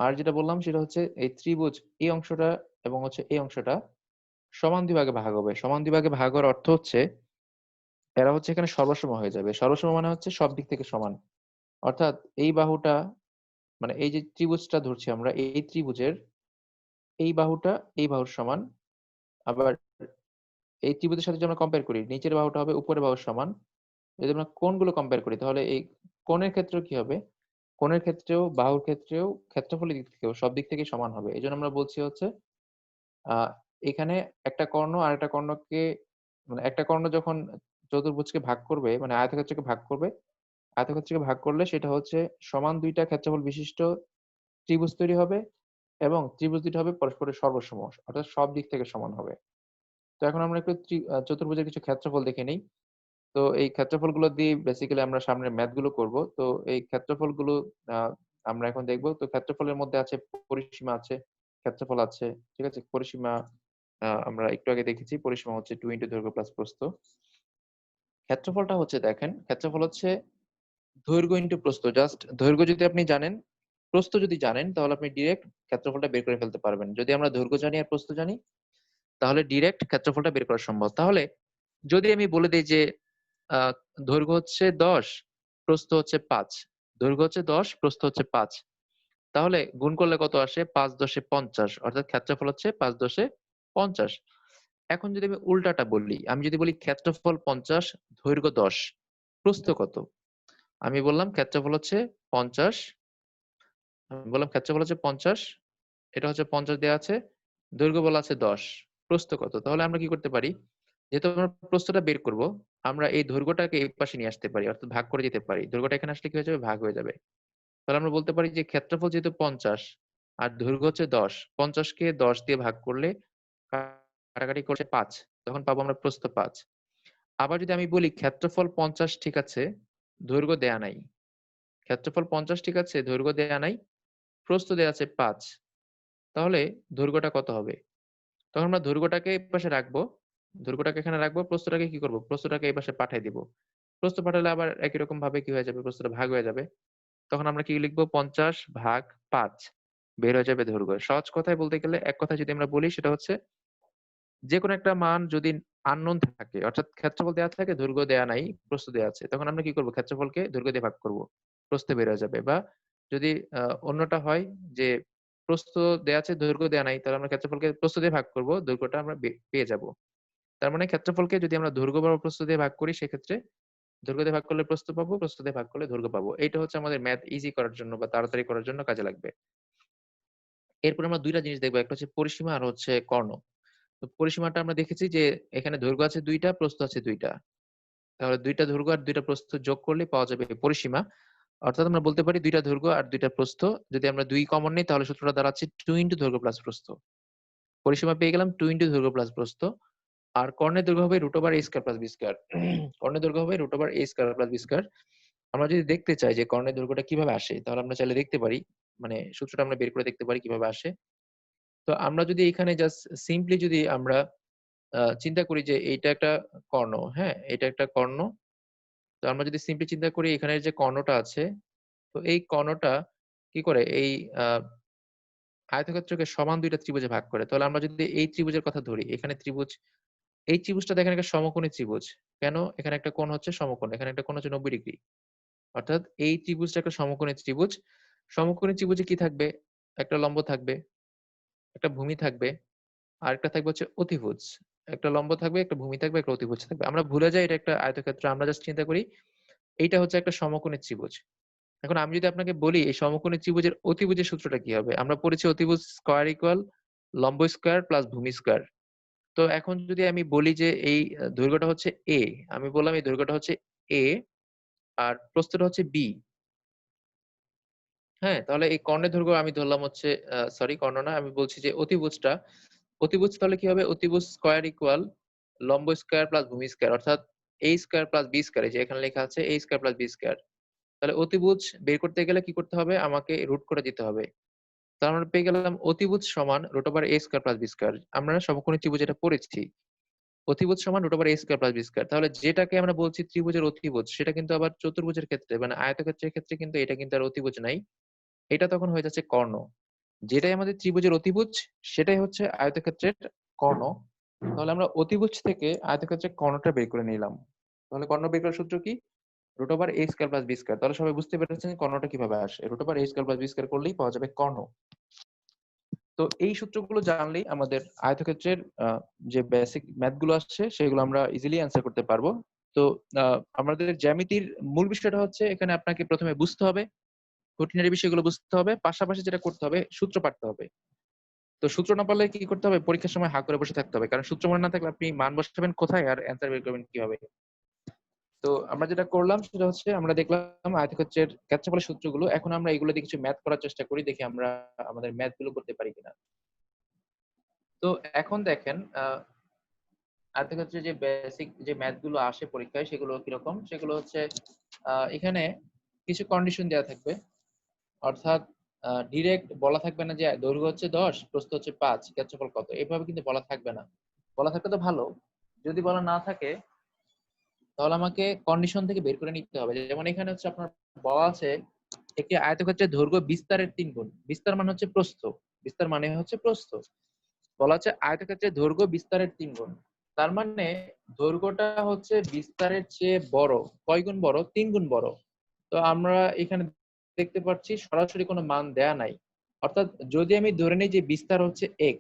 A: আর যেটা বললাম সেটা হচ্ছে এই ত্রিভুজ এই অংশটা এবং হচ্ছে এই অংশটা সমান ২ ভাগে ভাগ হবে। সমান ২ ভাগে ভাগ হওয়ার অর্থ হচ্ছে এরা হচ্ছে এখানে সর্বসম হয়ে যাবে। সর্বসম মানে হচ্ছে সব দিক থেকে সমান। অর্থাৎ এই বাহুটা, মানে এই যে ত্রিভুজটা ধরছি আমরা, এই ত্রিভুজের এই বাহুটা এই বাহুর সমান। আবার এই ত্রিভুজের সাথে যদি আমরা কম্পেয়ার করি, নিচের বাহুটা হবে উপরের বাহুর সমান। যদি আমরা কোণগুলো কম্পেয়ার করি, তাহলে এই কোণের ক্ষেত্রেও কি হবে? কোণের ক্ষেত্রেও, বাহুর ক্ষেত্রেও, ক্ষেত্রফলের দিক থেকেও সব দিক থেকেই সমান হবে। এজন্য আমরা বলছি হচ্ছে আ এখানে একটা কর্ণ আরেকটা কর্ণকে, মানে একটা কর্ণ যখন চতুর্ভুজকে ভাগ করবে, মানে আয়তক্ষেত্রকে ভাগ করবে, আয়তক্ষেত্রকে ভাগ করলে সেটা হচ্ছে সমান ২ টা ক্ষেত্রফল বিশিষ্ট ত্রিভুজ তৈরি হবে এবং ত্রিভুজ ২ টা হবে পরস্পরের সর্বসম। অর্থাৎ সব দিক থেকে সমান হবে। তো এখন আমরা একটু চতুর্ভুজের কিছু ক্ষেত্রফল দেখে নেই। তো এই ক্ষেত্রফলগুলো দিয়ে বেসিক্যালি আমরা সামনের ম্যাথ গুলো করব। তো এই ক্ষেত্রফলগুলো আ আমরা এখন দেখব। তো ক্ষেত্রফলের মধ্যে আছে পরিসীমা আছে, ক্ষেত্রফল আছে। ঠিক আছে? পরিসীমা আমরা একটু আগে দেখেছি। পরিসীমা হচ্ছে 2 দৈর্ঘ্য প্লাস প্রস্থ। ক্ষেত্রফলটা হচ্ছে দেখেন, ক্ষেত্রফল হচ্ছে দৈর্ঘ্য ইনটু প্রস্থ। জাস্ট দৈর্ঘ্য যদি আপনি জানেন, প্রস্থ যদি জানেন তাহলে আপনি ডিরেক্ট ক্ষেত্রফলটা বের করে ফেলতে পারবেন। যদি আমরা দৈর্ঘ্য জানি আর প্রস্থ জানি তাহলে ডিরেক্ট ক্ষেত্রফলটা বের করা সম্ভব। তাহলে যদি আমি বলে দেই যে আ দৈর্ঘ্য হচ্ছে ১০, প্রস্থ হচ্ছে ৫। দৈর্ঘ্য হচ্ছে ১০, প্রস্থ হচ্ছে ৫। তাহলে গুণ করলে কত আসে? ৫×১০ = ৫০। অর্থাৎ ক্ষেত্রফল হচ্ছে ৫×১০ = ৫০। এখন যদি আমি উল্টাটা বলি, আমি যদি বলি ক্ষেত্রফল ৫০, দৈর্ঘ্য ১০, প্রস্থ কত? আমি বললাম ক্ষেত্রফল হচ্ছে ৫০, আমি বললাম ক্ষেত্রফল হচ্ছে ৫০, এটা হচ্ছে ৫০ দেয়া আছে, দৈর্ঘ্য বলা আছে ১০, প্রস্থ কত? তাহলে আমরা কি করতে পারি? যেহেতু আমরা প্রস্থটা বের করব, আমরা এই দৈর্ঘ্যটাকে এই পাশে নিয়ে আসতে পারি। অর্থাৎ ভাগ করে দিতে পারি। দৈর্ঘ্যটা এখানে আসলে কি হয়ে যাবে? ভাগ হয়ে যাবে। তাহলে আমরা বলতে পারি যে ক্ষেত্রফল যেহেতু ৫০ আর দৈর্ঘ্য হচ্ছে ১০, ৫০ কে ১০ দিয়ে ভাগ করলে কাটাকাটি করলে ৫। তখন পাবো আমরা প্রস্থ ৫। আবার যদি আমি বলি ক্ষেত্রফল ৫০ ঠিক আছে, দৈর্ঘ্য দেয়া নাই। ক্ষেত্রফল ৫০ ঠিক আছে, দৈর্ঘ্য দেয়া নাই, প্রস্থ দেয়া আছে ৫। তাহলে দৈর্ঘ্যটা কত হবে? তখন আমরা দৈর্ঘ্যটাকে এপাশে রাখবো। দৈর্ঘ্যটাকে এখানে রাখবো। প্রস্থটাকে কি করব? প্রস্থটাকে এই পাশে পাঠায় দিব। প্রস্থ পাঠালে আবার একই রকম ভাবে কি হয়ে যাবে? প্রস্থটা ভাগ হয়ে যাবে। তখন আমরা কি লিখব? ৫০ ভাগ ৫ বের হয়ে যাবে দৈর্ঘ্য। সহজ কথায় বলতে গেলে, এক কথায় যদি আমরা বলি সেটা হচ্ছে যেকোনো একটা মান যদি unknown থাকে, অর্থাৎ ক্ষেত্রফল দেয়া থাকে, দৈর্ঘ্য দেয়া নাই, প্রস্থ দেয়া আছে। তখন আমরা কি করব? ক্ষেত্রফলকে দৈর্ঘ্য দিয়ে ভাগ করব। প্রস্থ বের হয়ে যাবে। বা যদি অন্যটা হয় যে প্রস্থ দেয়া আছে, দৈর্ঘ্য দেয়া নাই, তাহলে আমরা ক্ষেত্রফলকে প্রস্থ দিয়ে ভাগ করব। দৈর্ঘ্যটা আমরা পেয়ে যাব। তার মানে ক্ষেত্রফলকে যদি আমরা দৈর্ঘ্য বা প্রস্থ দিয়ে ভাগ করি সেক্ষেত্রে দৈর্ঘ্য দিয়ে ভাগ করলে প্রস্থ পাবো, প্রস্থ দিয়ে ভাগ করলে দৈর্ঘ্য পাবো। এইটা হচ্ছে আমাদের ম্যাথ ইজি করার জন্য বা তাড়াতাড়ি করার জন্য কাজে লাগবে। এরপর আমরা ২ টা জিনিস দেখব। একটা হচ্ছে পরিসীমা আর হচ্ছে কর্ণ। তো পরিসীমাটা আমরা দেখেছি যে এখানে দৈর্ঘ্য আছে ২ টা, প্রস্থ আছে ২ টা। তাহলে ২ টা দৈর্ঘ্য আর ২ টা প্রস্থ যোগ করলেই পাওয়া যাবে পরিসীমা। অর্থাৎ আমরা বলতে পারি ২ টা দৈর্ঘ্য আর ২ টা প্রস্থ। যদি আমরা ২ কমন নেই তাহলে সূত্রটা দাঁড়াচ্ছে 2 দৈর্ঘ্য প্লাস প্রস্থ। পরিসীমা পেয়ে গেলাম 2 দৈর্ঘ্য প্লাস প্রস্থ। আর কর্ণের দৈর্ঘ্য হবে √a² + b²। কর্ণের দৈর্ঘ্য হবে √a² + b²। আমরা যদি দেখতে চাই যে কর্ণের দৈর্ঘ্যটা কিভাবে আসে, তাহলে আমরা চাইলে দেখতে পারি। মানে সূত্রটা আমরা বের করে দেখতে পারি কিভাবে আসে। তো আমরা যদি এখানে জাস্ট সিম্পলি যদি আমরা চিন্তা করি যে এইটা একটা কর্ণ, হ্যাঁ? এটা একটা কর্ণ। তো আমরা যদি সিম্পলি চিন্তা করি এখানের যে কর্ণটা আছে, তো এই কর্ণটা কি করে? এই আ আয়তক্ষেত্রকে সমান ২ টা ত্রিভুজে ভাগ করে। তাহলে আমরা যদি এই ত্রিভুজের কথা ধরি, এখানে ত্রিভুজ, এই ত্রিভুজটা দেখেন একটা সমকোণী ত্রিভুজ। কেন? এখানে একটা কোণ হচ্ছে সমকোণ, এখানে একটা কোণ হচ্ছে ৯০ ডিগ্রি। অর্থাৎ এই ত্রিভুজটা একটা সমকোণী ত্রিভুজ। সমকোণী ত্রিভুজে কি থাকবে? একটা লম্ব থাকবে, একটা ভূমি থাকবে, আরেকটা থাকবে হচ্ছে অতিভুজ। একটা লম্ব থাকবে, একটা ভূমি থাকবে, একটা অতিভুজ থাকবে। আমরা ভুলে যাই এটা একটা আয়তক্ষেত্র। আমরা জাস্ট চিন্তা করি এইটা হচ্ছে একটা সমকোণী ত্রিভুজ। এখন আমি যদি আপনাকে বলি এই সমকোণী ত্রিভুজের অতিভুজের সূত্রটা কি হবে? আমরা পড়েছি অতিভুজ স্কয়ার ইকুয়াল লম্ব স্কয়ার প্লাস ভূমি স্কয়ার। তো এখন যদি আমি বলি যে এই দৈর্ঘ্যটা হচ্ছে A, আমি বললাম এই দৈর্ঘ্যটা হচ্ছে A আর প্রস্থটা হচ্ছে B। হ্যাঁ? তাহলে এই কর্ণের দৈর্ঘ্য আমি ধরলাম হচ্ছে সরি কর্ণ না, আমি বলছি যে অতিভুজটা। অতিভুজ তাহলে কি হবে? অতিভুজ স্কয়ার ইকুয়াল লম্ব স্কয়ার প্লাস ভূমি স্কয়ার, অর্থাৎ a square plus b square, এই যে এখানে লেখা আছে a square plus b square. তাহলে অতিভুজ বের করতে গেলে কি করতে হবে? আমাকে রুট করে দিতে হবে। তার মানে পেয়ে গেলাম অতিভুজ সমান √a square plus b square. আমরা সমকোণী ত্রিভুজ এটা পড়েছি। অতিভুজ সমান √a square plus b square. তাহলে যেটাকে আমরা বলছি ত্রিভুজের অতিভুজ সেটা কিন্তু আবার চতুর্ভুজের ক্ষেত্রে মানে আয়তক্ষেত্রের ক্ষেত্রে কিন্তু এটা কিন্তু আর অতিভুজ নাই। এটা তখন হয়ে যাচ্ছে কর্ণ। যেটাই আমাদের ত্রিভুজের অতিভুজ সেটাই হচ্ছে আয়তক্ষেত্রের কর্ণ। তাহলে আমরা অতিভুজ থেকে আয়তক্ষেত্রের কর্ণটা বের করে নিলাম। তাহলে কর্ণ বের করার সূত্র কি? √a² + b²। তাহলে সবাই বুঝতে পেরেছেন কর্ণটা কিভাবে আসে। √a² + b² করলেই পাওয়া যাবে কর্ণ। তো এই সূত্রগুলো জানলেই আমাদের আয়তক্ষেত্রের যে বেসিক ম্যাথ গুলো আসছে সেগুলো আমরা ইজিলি অ্যান্সার করতে পারবো। তো আ আমাদের জ্যামিতির মূল বিষয়টা হচ্ছে এখানে আপনাকে ১ম এ বুঝতে হবে, খুঁটিনাটি বিষয়গুলো বুঝতে হবে। পাশাপাশি যেটা করতে হবে সূত্র পারতে হবে। তো সূত্র না পারলে কি করতে হবে? পরীক্ষার সময় হা করে বসে থাকতে হবে। কারণ সূত্র মনে না থাকলে আপনি মান বসাবেন কোথায় আর অ্যান্সার বের করবেন কিভাবে? তো আমরা যেটা করলাম সেটা হচ্ছে আমরা দেখলাম আয়তক্ষেত্রের ক্ষেত্রফলের সূত্রগুলো। এখন আমরা এগুলো দিয়ে কিছু ম্যাথ করার চেষ্টা করি। দেখি আমরা আমাদের ম্যাথ গুলো করতে পারি কিনা। তো এখন দেখেন আয়তক্ষেত্রে যে বেসিক যে ম্যাথ গুলো আসে পরীক্ষায় সেগুলো কিরকম, সেগুলো হচ্ছে এখানে কিছু কন্ডিশন দেওয়া থাকবে, অর্থাৎ ডিরেক্ট বলা থাকবে না যে দৈর্ঘ্য হচ্ছে 10, প্রস্থ হচ্ছে 5, ক্ষেত্রফল কত, এভাবে কিন্তু বলা থাকবে না। বলা থাকলে তো ভালো, যদি বলা না থাকে তাহলে আমাকে কন্ডিশন থেকে বের করে নিতে হবে। যেমন এখানে হচ্ছে আপনার বলা আছে একটি আয়তক্ষেত্রের দৈর্ঘ্য বিস্তারের 3 গুণ। বিস্তার মানে হচ্ছে প্রস্থ, বিস্তার মানে হচ্ছে প্রস্থ। বলা আছে আয়তক্ষেত্রের দৈর্ঘ্য বিস্তারের 3 গুণ। তার মানে দৈর্ঘ্যটা হচ্ছে বিস্তারের চেয়ে বড়। কয় গুণ বড়? 3 গুণ বড়। তো আমরা এখানে দেখতে পাচ্ছি সরাসরি কোনো মান দেয়া নাই। অর্থাৎ যদি আমি ধরে নিই যে বিস্তার হচ্ছে x,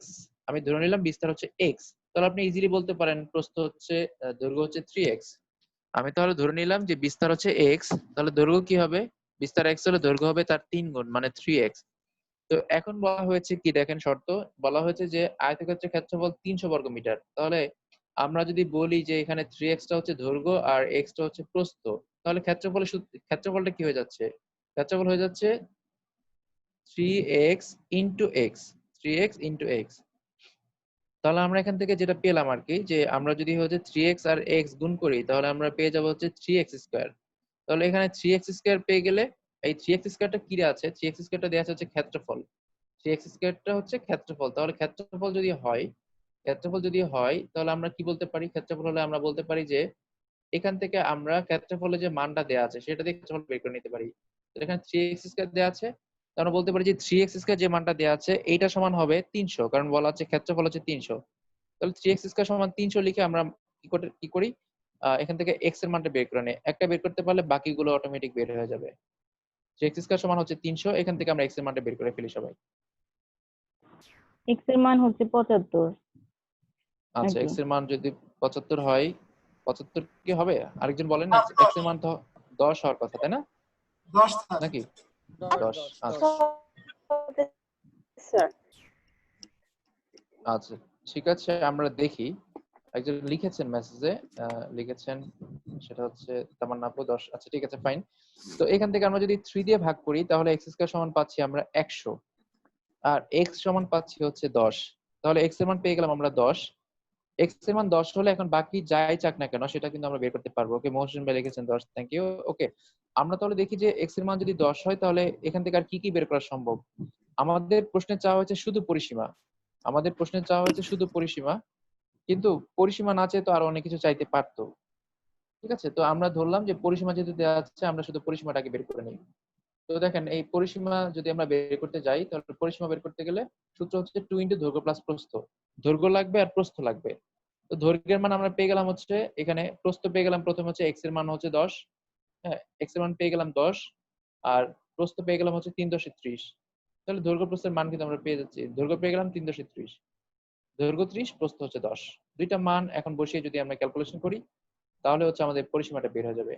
A: আমি ধরে নিলাম বিস্তার হচ্ছে x, তাহলে আপনি ইজিলি বলতে পারেন প্রস্থ হচ্ছে দৈর্ঘ্য হচ্ছে 3x। আমি তাহলে ধরে নিলাম যে বিস্তার হচ্ছে x, তাহলে দৈর্ঘ্য কি হবে? বিস্তার x হলে দৈর্ঘ্য হবে তার 3 গুণ মানে 3x। তো এখন বলা হয়েছে কি দেখেন শর্ত, বলা হয়েছে যে আয়তক্ষেত্রের ক্ষেত্রফল 300 বর্গ মিটার। তাহলে আমরা যদি বলি যে এখানে 3x টা হচ্ছে দৈর্ঘ্য আর x টা হচ্ছে প্রস্থ, তাহলে ক্ষেত্রফলটা কি হয়ে যাচ্ছে? ক্ষেত্রফল হয়ে যাচ্ছে 3x into x, 3x into x। তাহলে আমরা এখান থেকে যেটা পেলাম আর কি, যে আমরা যদি হচ্ছে 3x আর x গুণ করি তাহলে আমরা পেয়ে যাব হচ্ছে 3x স্কয়ার। তাহলে এখানে 3x স্কয়ার পেয়ে গেলে এই 3x স্কয়ারটা কি দেয়া আছে? 3x স্কয়ারটা দেয়া আছে হচ্ছে ক্ষেত্রফল। 3x স্কয়ারটা হচ্ছে ক্ষেত্রফল। তাহলে ক্ষেত্রফল যদি হয় তাহলে আমরা কি বলতে পারি? ক্ষেত্রফল হলে আমরা বলতে পারি যে এখান থেকে আমরা ক্ষেত্রফলে যে মানটা দেয়া আছে সেটা দিয়ে ক্ষেত্রফল বের করে নিতে পারি। তো এখানে 3x স্কয়ার দেয়া আছে, তাহলে আমরা বলতে পারি যে 3x স্কয়ার যে মানটা দেয়া আছে এইটা সমান হবে 300, কারণ বলা আছে ক্ষেত্রফল হচ্ছে 300। তাহলে 3x স্কয়ার সমান 300 লিখে আমরা কি করি, এখান থেকে x এর মানটা বের করে নেই। একটা বের করতে পারলে বাকিগুলো অটোমেটিক বের হয়ে যাবে। 3x স্কয়ার সমান হচ্ছে 300, এখান থেকে আমরা x এর মানটা বের করে ফেলি সবাই।
B: x এর মান হচ্ছে 75
A: আচ্ছা,
B: নাকি?
A: x এর মান যদি 75 হয়, 75 কি হবে? আরেকজন বলেন না, x এর মান তো 10 হওয়ার কথা তাই না?
C: 10 থাকে
A: নাকি
D: 10
A: 10?
D: 10
A: আচ্ছা
D: 10
B: স্যার
A: আচ্ছা, ঠিক আছে, আমরা দেখি। একজন লিখেছেন মেসেজে, লিখেছেন, সেটা হচ্ছে তামান্না আপু 10। আচ্ছা ঠিক আছে, ফাইন। তো এখান থেকে আমরা যদি 3 দিয়ে ভাগ করি তাহলে x স্কয়ার সমান পাচ্ছি আমরা 100, আর x সমান পাচ্ছি হচ্ছে 10। তাহলে x এর মান পেয়ে গেলাম আমরা 10। x এর মান 10 হলে এখন বাকি যাই চাক না কেন সেটা কিন্তু আমরা বের করতে পারবো। ওকে, মহসিন ভাই লিখেছেন 10, থ্যাংক ইউ। ওকে, আমরা তাহলে দেখি যে x এর মান যদি 10 হয় তাহলে এখান থেকে আর কি কি বের করা সম্ভব। আমাদের প্রশ্নে চাওয়া হয়েছে শুধু পরিসীমা, আমাদের প্রশ্নে চাওয়া হয়েছে শুধু পরিসীমা, কিন্তু পরিসীমা না চেয়ে তো আরো অনেক কিছু চাইতে পারতো। ঠিক আছে, তো আমরা ধরলাম যে পরিসীমা যেহেতু দেওয়া আছে আমরা শুধু পরিসীমাটাকে বের করে নিই। তো দেখেন এই পরিসীমা যদি আমরা বের করতে যাই তাহলে পরিসীমা বের করতে গেলে সূত্র হচ্ছে 2 ইন্টু দৈর্ঘ্য প্লাস প্রস্থ। দৈর্ঘ্য লাগবে আর প্রস্থ লাগবে। তো দৈর্ঘ্যের মান আমরা পেয়ে গেলাম হচ্ছে, এখানে প্রস্থ পেয়ে গেলাম প্রথমে হচ্ছে x এর মান হচ্ছে 10। হ্যাঁ, x এর মান পেয়ে গেলাম 10, আর প্রস্থ পেয়ে গেলাম হচ্ছে 3.30। তাহলে দৈর্ঘ্য প্রস্থের মান কিন্তু আমরা পেয়ে যাচ্ছি। দৈর্ঘ্য পেয়ে গেলাম 3.30, দৈর্ঘ্য 30, প্রস্থ হচ্ছে 10। দুইটা মান এখন বসিয়ে যদি আমরা ক্যালকুলেশন করি তাহলে হচ্ছে আমাদের পরিসীমাটা বের হয়ে যাবে।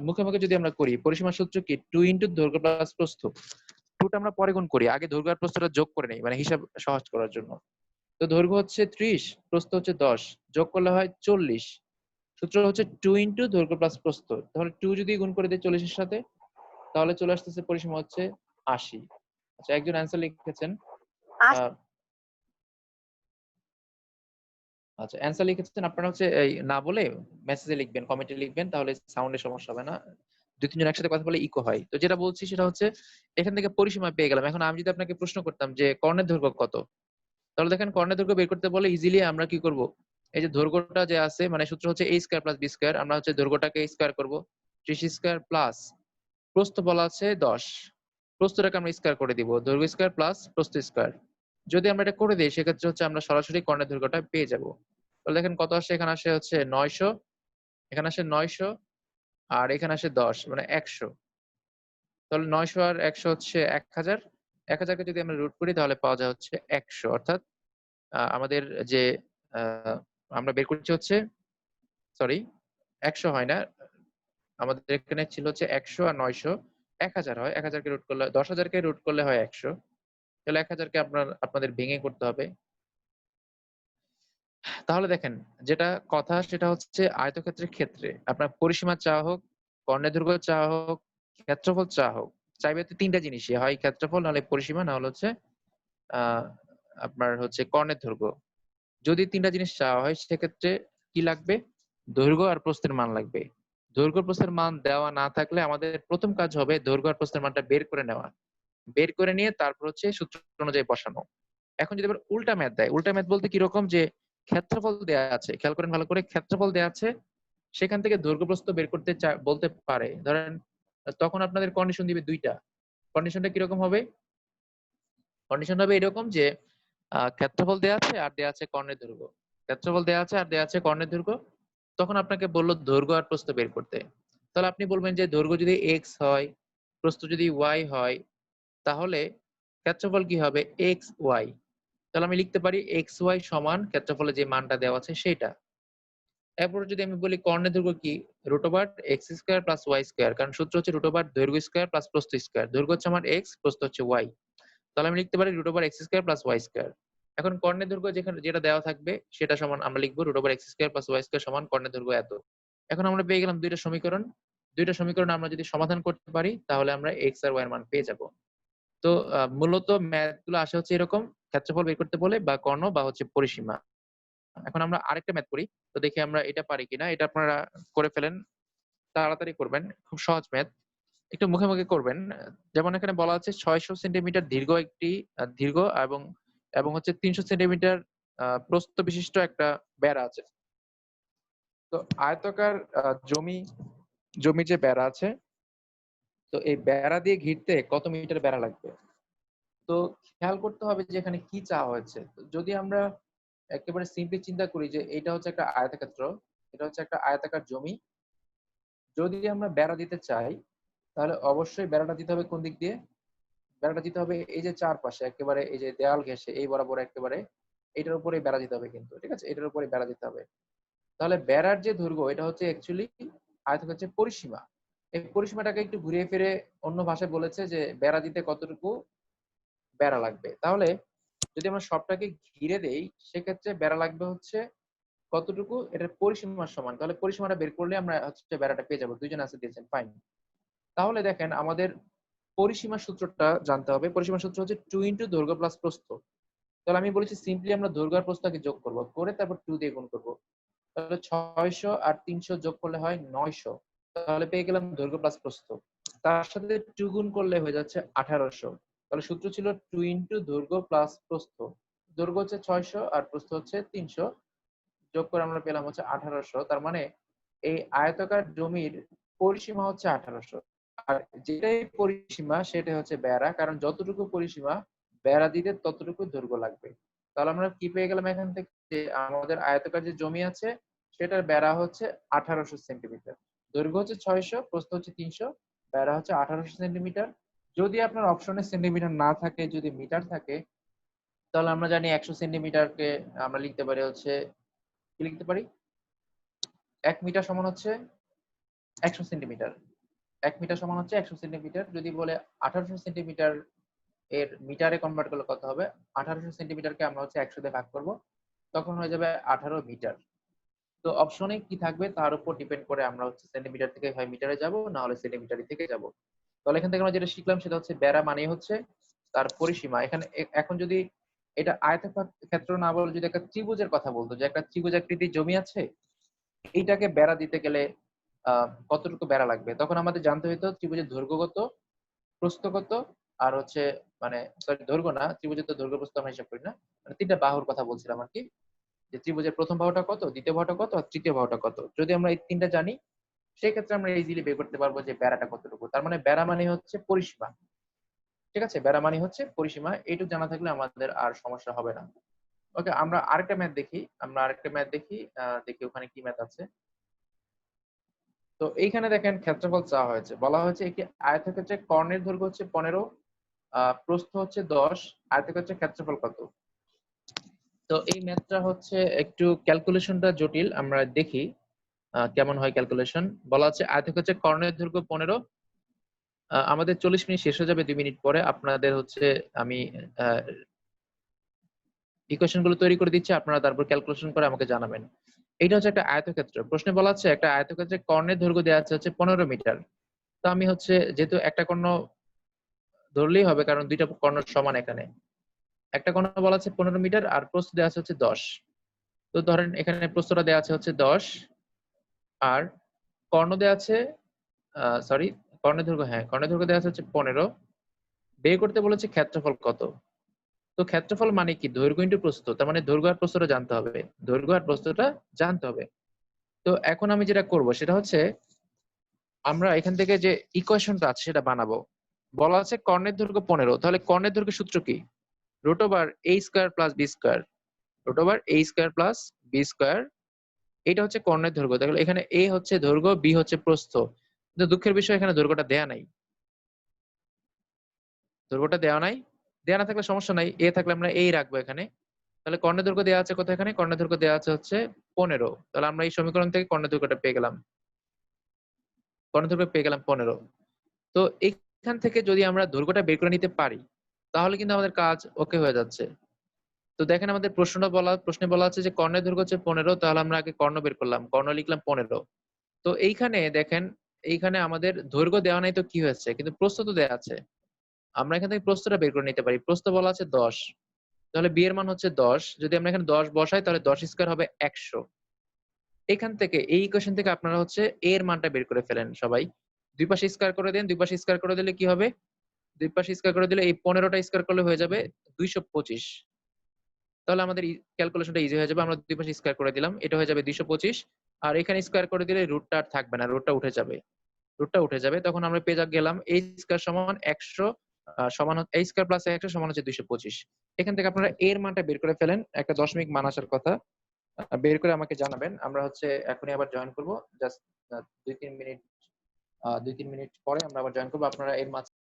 A: মুখে মুখে যদি আমরা করি, পরিসীমার সূত্র কি? 2 ইন্টু দৈর্ঘ্য প্লাস প্রস্থ। 2টা আমরা পরে গুণ করি, আগে দৈর্ঘ্য আর প্রস্থটা যোগ করে নেই, মানে হিসাব সহজ করার জন্য। তো দৈর্ঘ্য হচ্ছে 30, প্রস্থ হচ্ছে 10, যোগ করলে হয় 40। সূত্র হচ্ছে 2 ইন্টু দৈর্ঘ্য প্লাস প্রস্থ। তাহলে 2 যদি গুণ করে দেই 40 এর সাথে তাহলে চলে আসতেছে পরিসীমা হচ্ছে 80। আচ্ছা, একজন অ্যান্সার লিখেছেন। আহ, আচ্ছা, অ্যান্সার লিখেছেন আপনারা হচ্ছে এই না বলে মেসেজে লিখবেন, কমেন্টে লিখবেন, তাহলে সাউন্ডের সমস্যা হবে না। দুই তিনজন একসাথে কথা বলে ইকো হয়। তো যেটা বলছি সেটা হচ্ছে এখান থেকে পরিসীমা পেয়ে গেলাম। এখন আমি যদি আপনাকে প্রশ্ন করতাম যে কর্ণের দৈর্ঘ্য কত, তাহলে দেখেন কর্ণের দৈর্ঘ্য বের করতে বলে ইজিলি আমরা কি করব, এই যে দৈর্ঘ্যটা যে আছে মানে সূত্র হচ্ছে a square plus b square, আমরা হচ্ছে দৈর্ঘ্যটাকে স্কয়ার করব 30 স্কয়ার প্লাস প্রস্থ বলা আছে 10, প্রস্থটাকে আমরা স্কয়ার করে দিব, দৈর্ঘ্য স্কয়ার প্লাস প্রস্থ স্কয়ার। যদি আমরা এটা করে দিই সেক্ষেত্রে হচ্ছে আমরা সরাসরি কর্ণের দৈর্ঘ্যটা পেয়ে যাব। তাহলে দেখেন কত আসে, এখানে আসে হচ্ছে 900, এখানে আসে 900, আর এখানে আসে 10 মানে 100। তাহলে 900 আর 100 হচ্ছে 1000। 1000কে যদি আমরা রুট করি তাহলে পাওয়া যায় হচ্ছে 100। অর্থাৎ আমাদের যে আহ, আমরা বের করছি হচ্ছে, সরি 100 হয় না, আমাদের এখানে ছিল হচ্ছে 100 আর 900, 1000 হয়। 1000কে রুট করলে, 10,000কে রুট করলে হয় 100। তাহলে 1000কে আপনাদের ভেঙে করতে হবে। তাহলে দেখেন যেটা কথা সেটা হচ্ছে আয়তক্ষেত্রের ক্ষেত্রে আপনার পরিসীমা চাওয়া হোক, কর্ণের দৈর্ঘ্য চাওয়া হোক, ক্ষেত্রফল চাওয়া হোক, চাইবে তো তিনটা জিনিসই, হয় ক্ষেত্রফল, নাহলে পরিসীমা, না হলে হচ্ছে আহ আপনার হচ্ছে কর্ণের দৈর্ঘ্য। যদি তিনটা জিনিস চাওয়া হয় সেক্ষেত্রে কি লাগবে? দৈর্ঘ্য আর প্রস্থের মান লাগবে। দৈর্ঘ্য প্রস্থের মান দেওয়া না থাকলে আমাদের প্রথম কাজ হবে দৈর্ঘ্য আর প্রস্থের মানটা বের করে নেওয়া। বের করে নিয়ে তারপর হচ্ছে সূত্র অনুযায়ী বসানো। এখন যদি আবার উল্টা ম্যাথ দেয়, উল্টা ম্যাথ বলতে কিরকম যে ক্ষেত্রফল দেয়া আছে, খেয়াল করেন ভালো করে, ক্ষেত্রফল দেয়া আছে, সেখান থেকে দৈর্ঘ্য প্রস্থ বের করতে বলতে পারে। ধরেন তখন আপনাদের কন্ডিশন দিবে দুইটা। কন্ডিশনটা কিরকম হবে? কন্ডিশন হবে এরকম যে ক্ষেত্রফল দেয়া আছে আর দেয়া আছে কর্ণের দৈর্ঘ্য। ক্ষেত্রফল দেয়া আছে আর দেয়া আছে কর্ণের দৈর্ঘ্য। তখন আপনাকে বলল দৈর্ঘ্য আর প্রস্থ বের করতে। তাহলে আপনি বলবেন যে দৈর্ঘ্য যদি x হয়, প্রস্থ যদি y হয়, তাহলে ক্ষেত্রফল কি হবে? xy। তাহলে আমি লিখতে পারি xy সমান ক্ষেত্রফলে যে মানটা দেওয়া আছে সেটা। এরপর যদি আমি বলি কর্ণের দৈর্ঘ্য কি? √x² + y², কারণ সূত্র হচ্ছে দৈর্ঘ্য স্কয়ার প্লাস প্রস্থ স্কয়ার। দৈর্ঘ্য হচ্ছে আমার x, প্রস্থ হচ্ছে y। তাহলে আমি লিখতে পারি √x² + y²। এখন কর্ণের দৈর্ঘ্য যেটা দেওয়া থাকবে সেটা সমান আমরা লিখবো √x² + y² সমান কর্ণের দৈর্ঘ্য এত। এখন আমরা পেয়ে গেলাম দুইটা সমীকরণ। দুইটা সমীকরণ আমরা যদি সমাধান করতে পারি তাহলে আমরা x আর y এর মান পেয়ে যাব। তো মূলত ম্যাথ গুলো আসে হচ্ছে এরকম, ক্ষেত্রফল বের করতে বলে বা কর্ণ বা হচ্ছে পরিসীমা। এখন আমরা আরেকটা ম্যাথ করি, তো দেখি আমরা এটা পারি কিনা। এটা আপনারা করে ফেলেন, তাড়াতাড়ি করবেন, খুব সহজ ম্যাথ, একটু মুখে মুখে করবেন। যেমন এখানে বলা আছে 600 সেন্টিমিটার দীর্ঘ একটি দীর্ঘ এবং এবং হচ্ছে 300 সেন্টিমিটার প্রস্থ বিশিষ্ট একটা বেড়া আছে। তো আয়তাকার জমি যে বেড়া আছে, তো এই বেড়া দিয়ে ঘিরতে কত মিটার বেড়া লাগবে? তো খেয়াল করতে হবে যে এখানে কি চাওয়া হয়েছে। তো যদি আমরা একেবারে সিম্পলি চিন্তা করি যে এটা হচ্ছে একটা আয়তক্ষেত্র, এটা হচ্ছে একটা আয়তাকার জমি। যদি আমরা বেড়া দিতে চাই তাহলে অবশ্যই বেড়াটা দিতে হবে কোন দিক দিয়ে? বেড়াটা দিতে হবে এই যে চারপাশে একেবারে এই যে দেয়াল ঘেঁষে এই বরাবর একেবারে এটার উপরে বেড়া দিতে হবে কিন্তু, ঠিক আছে? এটার উপরে বেড়া দিতে হবে। তাহলে বেড়ার যে দৈর্ঘ্য এটা হচ্ছে অ্যাকচুয়ালি আয়তক্ষেত্রের পরিসীমা। এই পরিসীমাটাকে একটু ঘুরিয়ে ফিরে অন্য ভাষায় বলেছে যে বেড়া দিতে কতটুকু বেড়া লাগবে। তাহলে যদি আমরা সবটাকে ঘিরে দেই সেক্ষেত্রে বেড়া লাগবে হচ্ছে কতটুকু? এটার পরিসীমার সমান। তাহলে পরিসীমাটা বের করলে আমরা হচ্ছে বেড়াটা পেয়ে যাবো। দুইজন আছে দিয়েছেন, ফাইন। তাহলে দেখেন আমাদের পরিসীমার সূত্রটা জানতে হবে। পরিসীমার সূত্র হচ্ছে 2 ইনটু দৈর্ঘ্য প্লাস প্রস্থ। তাহলে আমি বলেছি সিম্পলি আমরা দৈর্ঘ্য আর প্রস্থকে যোগ করব, করে তারপর 2 দিয়ে গুণ করব। তাহলে 600 আর 300 যোগ করলে হয় 900। তাহলে পেয়ে গেলাম দৈর্ঘ্য প্লাস প্রস্থ। তার সাথে 2 গুণ করলে হয়ে যাচ্ছে 1800। তাহলে সূত্র ছিল 2 ইনটু দৈর্ঘ্য প্লাস প্রস্থ। দৈর্ঘ্য হচ্ছে 600 আর প্রস্থ হচ্ছে 300, যোগ করে আমরা পেলাম হচ্ছে 1800। তার মানে এই আয়তাকার জমির পরিসীমা হচ্ছে 1800। আর যেটাই পরিসীমা সেটা হচ্ছে বেড়া, কারণ যতটুকু পরিসীমা বেড়া দিতে ততটুকু দৈর্ঘ্য লাগবে। তাহলে আমরা কি পেয়ে গেলাম এখান থেকে? যে আমাদের আয়তাকার যে জমি আছে সেটার বেড়া হচ্ছে 1800 সেন্টিমিটার, দৈর্ঘ্য হচ্ছে 600, প্রস্থ হচ্ছে 300, বেড়া হচ্ছে 1800 সেন্টিমিটার। যদি আপনার অপশনে সেন্টিমিটার না থাকে, যদি মিটার থাকে, তাহলে আমরা জানি 100 সেন্টিমিটারকে আমরা লিখতে পারি হচ্ছে, কি লিখতে পারি? 1 মিটার সমান হচ্ছে 100 সেন্টিমিটার। 1 মিটার সমান হচ্ছে 100 সেন্টিমিটার। যদি বলে 1800 সেন্টিমিটার এর মিটারে কনভার্ট করলে কত হবে? 1800 সেন্টিমিটারকে আমরা হচ্ছে 100 দিয়ে ভাগ করব, তখন হয়ে যাবে 18 মিটার। তো অপশনে কি থাকবে তার উপর ডিপেন্ড করে আমরা হচ্ছে সেন্টিমিটার থেকে হয় মিটারে যাব, না হলে সেন্টিমিটারে থেকে যাব। তাহলে এখান থেকে আমরা যেটা শিখলাম সেটা হচ্ছে বেড়া মানে হচ্ছে তার পরিসীমা। এখানে এখন যদি এটা আয়তক্ষেত্র না বলে যদি একটা ত্রিভুজের কথা বলতো, যে একটা ত্রিভুজ আকৃতির জমি আছে, এইটাকে বেড়া দিতে গেলে কতটুকু বেড়া লাগবে, তখন আমাদের জানতে হইতো ত্রিভুজের দৈর্ঘ্য কত, প্রস্থ কত, আর হচ্ছে মানে সরি দৈর্ঘ্য না, ত্রিভুজের তো দৈর্ঘ্য প্রস্থ আমরা হিসাব করি না, মানে তিনটা বাহুর কথা বলছিলাম আর কি, যে ত্রিভুজের প্রথম বাহুটা কত, দ্বিতীয় বাহুটা কত আর তৃতীয় বাহুটা কত। যদি আমরা এই তিনটা জানি সেই ক্ষেত্রে আমরা ইজিলি বের করতে পারবো যে বেড়াটা কতটুকু। তার মানে বেড়া মানে হচ্ছে পরিসীমা, ঠিক আছে? বেড়া মানে হচ্ছে পরিসীমা, এইটুকু জানা থাকলে আমাদের আর সমস্যা হবে না। ওকে, আমরা আরেকটা ম্যাথ দেখি। দেখি ওখানে কি ম্যাথ আছে। তো এইখানে দেখেন ক্ষেত্রফল চাওয়া হয়েছে, বলা হয়েছে একটি আয়তক্ষেত্রের কর্ণের দৈর্ঘ্য হচ্ছে 15, প্রস্থ হচ্ছে 10, আয়তক্ষেত্রের ক্ষেত্রফল কত? তো এই ম্যাথটা হচ্ছে একটু ক্যালকুলেশনটা জটিল, আমরা দেখি কেমন হয় ক্যালকুলেশন। বলা আছে আয়তক্ষেত্রের কর্ণের দৈর্ঘ্য 15, আমাদের 40 মিনিট শেষ হয়ে যাবে 2 মিনিট পরে। আপনাদের হচ্ছে আমি ইকুয়েশন গুলো তৈরি করে দিচ্ছি, আপনারা তারপর ক্যালকুলেশন করে আমাকে জানাবেন। এটা হচ্ছে একটা আয়তক্ষেত্র। প্রশ্নে বলা আছে একটা আয়তক্ষেত্রের কর্ণের দৈর্ঘ্য দেওয়া আছে হচ্ছে 15 মিটার। তো আমি হচ্ছে যেহেতু একটা কর্ণ ধরলেই হবে কারণ দুইটা কর্ণ সমান, এখানে একটা কর্ণ বলা আছে 15 মিটার আর প্রস্থ দেওয়া আছে হচ্ছে 10। তো ধরেন এখানে প্রস্থটা দেওয়া আছে হচ্ছে 10 আর কর্ণ দেওয়া আছে সরি কর্ণের দৈর্ঘ্য, হ্যাঁ কর্ণের দৈর্ঘ্য দেওয়া আছে হচ্ছে 15। বের করতে বলেছে ক্ষেত্রফল কত। তো ক্ষেত্রফল মানে কি দৈর্ঘ্য ইনটু প্রস্থ, তার মানে দৈর্ঘ্য আর প্রস্থটা জানতে হবে, দৈর্ঘ্য আর প্রস্থটা জানতে হবে। তো এখন আমি যেটা করব সেটা হচ্ছে আমরা এখান থেকে যে ইকুয়েশনটা আছে সেটা বানাবো। বলা আছে কর্ণের দৈর্ঘ্য 15, তাহলে কর্ণের দৈর্ঘ্য সূত্র কি? Root over a square plus b square, root over a square plus b square. এটা হচ্ছে কর্ণের দৈর্ঘ্য। তাহলে এখানে a হচ্ছে দৈর্ঘ্য, b হচ্ছে প্রস্থ। কিন্তু দুঃখের বিষয় এখানে দৈর্ঘ্যটা দেয়া নাই, দৈর্ঘ্যটা দেওয়া নাই। দেয়া না থাকলে সমস্যা নাই, a থাকলে আমরা এই রাখবো এখানে। তাহলে কর্ণের দৈর্ঘ্য দেওয়া আছে কত? এখানে কর্ণের দৈর্ঘ্য দেওয়া আছে হচ্ছে 15। তাহলে আমরা এই সমীকরণ থেকে কর্ণের দৈর্ঘ্যটা পেয়ে গেলাম, কর্ণের দৈর্ঘ্য পেয়ে গেলাম 15। তো এখান থেকে যদি আমরা দৈর্ঘ্যটা বের করে নিতে পারি তাহলে কিন্তু আমাদের কাজ ওকে হয়ে যাচ্ছে। তো দেখেন আমাদের প্রশ্নে বলা আছে যে কর্ণের দৈর্ঘ্য হচ্ছে 15, তাহলে আমরা আগে কর্ণ বের করলাম, কর্ণ লিখলাম 15। তো এইখানে দেখেন, এইখানে আমাদের দৈর্ঘ্য দেওয়া নাই তো কি হয়েছে, কিন্তু প্রস্থ তো দেওয়া আছে। আমরা এখান থেকে প্রস্থটা বের করে নিতে পারি। প্রস্থ বলা আছে 10, তাহলে বি এর মান হচ্ছে 10। যদি আমরা এখানে 10 বসাই তাহলে 10 স্কয়ার হবে 100। এখান থেকে এই ইকুয়েশন থেকে আপনারা হচ্ছে a এর মানটা বের করে ফেলেন সবাই। দুই পাশে স্কয়ার করে দেন, দুই পাশে স্কয়ার করে দিলে কি হবে? দুই পাশে স্কয়ার করে দিলে এই 15টা স্কয়ার করলে হয়ে যাবে 225। তাহলে আমাদের ক্যালকুলেশনটা ইজি হয়ে যাবে। আমরা দুই পাশে স্কয়ার করে দিলাম, এটা হয়ে যাবে 225। আর এখানে স্কয়ার করে দিলে রুটটা আর থাকবে না, রুটটা উঠে যাবে, রুটটা উঠে যাবে। তখন আমরা পেয়ে গেলাম a স্কয়ার সমান 100 সমান a স্কয়ার প্লাস 100 সমান হচ্ছে 225। এখান থেকে আপনারা এর মানটা বের করে ফেলেন, একটা দশমিক মান আসার কথা। বের করে আমাকে জানাবেন। আমরা হচ্ছে এখনই আবার জয়েন করব, জাস্ট 2-3 মিনিট পরে আমরা আবার জয়েন করবো। আপনারা এর মাঝে